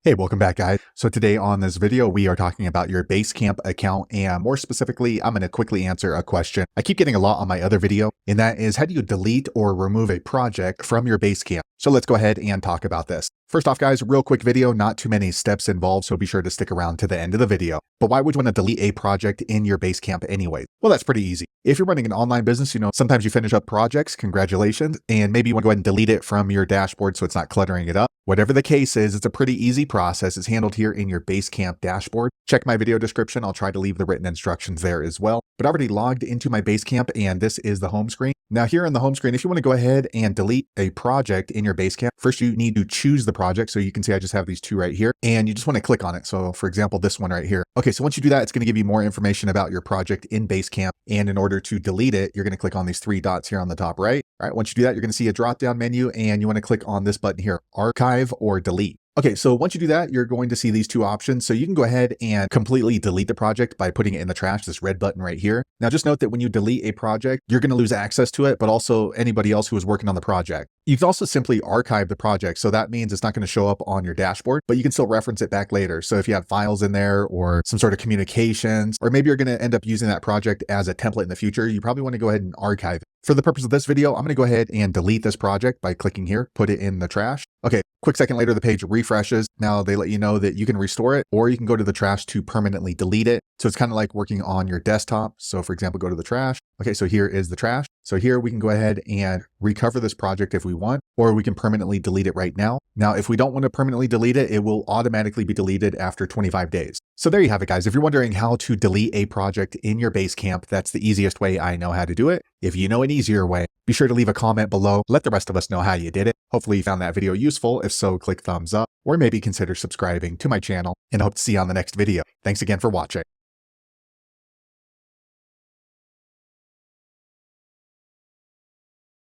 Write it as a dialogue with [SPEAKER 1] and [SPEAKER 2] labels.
[SPEAKER 1] Hey, welcome back, guys. So today on this video, we are talking about your Basecamp account, and more specifically, I'm going to quickly answer a question I keep getting a lot on my other video, and that is, how do you delete or remove a project from your Basecamp? So let's go ahead and talk about this. First off, guys, real quick video, not too many steps involved, so be sure to stick around to the end of the video. But why would you want to delete a project in your Basecamp anyway? Well, that's pretty easy. If you're running an online business, sometimes you finish up projects, congratulations, and maybe you want to go ahead and delete it from your dashboard so it's not cluttering it up. Whatever the case is, it's a pretty easy process. It's handled here in your Basecamp dashboard. Check my video description. I'll try to leave the written instructions there as well. But I already logged into my Basecamp, and this is the home screen. Now here in the home screen, if you want to go ahead and delete a project in your Basecamp, first you need to choose the project. So you can see I just have these two right here, and you just want to click on it. So for example, this one right here. Okay, so once you do that, it's going to give you more information about your project in Basecamp. And in order to delete it, you're going to click on these three dots here on the top right. All right, once you do that, you're going to see a drop-down menu, and you want to click on this button here, archive or delete. Okay, so once you do that, you're going to see these two options. So you can go ahead and completely delete the project by putting it in the trash, this red button right here. Now just note that when you delete a project, you're going to lose access to it, but also anybody else who was working on the project. You can also simply archive the project. So that means it's not going to show up on your dashboard, but you can still reference it back later. So if you have files in there or some sort of communications, or maybe you're going to end up using that project as a template in the future, you probably want to go ahead and archive it. For the purpose of this video, I'm going to go ahead and delete this project by clicking here, put it in the trash. Okay, quick second later, the page refreshes. Now they let you know that you can restore it, or you can go to the trash to permanently delete it. So it's kind of like working on your desktop. So for example, go to the trash. Okay, so here is the trash. So here we can go ahead and recover this project if we want, or we can permanently delete it right now. Now, if we don't want to permanently delete it, it will automatically be deleted after 25 days. So there you have it, guys. If you're wondering how to delete a project in your Basecamp, that's the easiest way I know how to do it. If you know an easier way, be sure to leave a comment below. Let the rest of us know how you did it. Hopefully you found that video useful. If so, click thumbs up, or maybe consider subscribing to my channel, and I hope to see you on the next video. Thanks again for watching.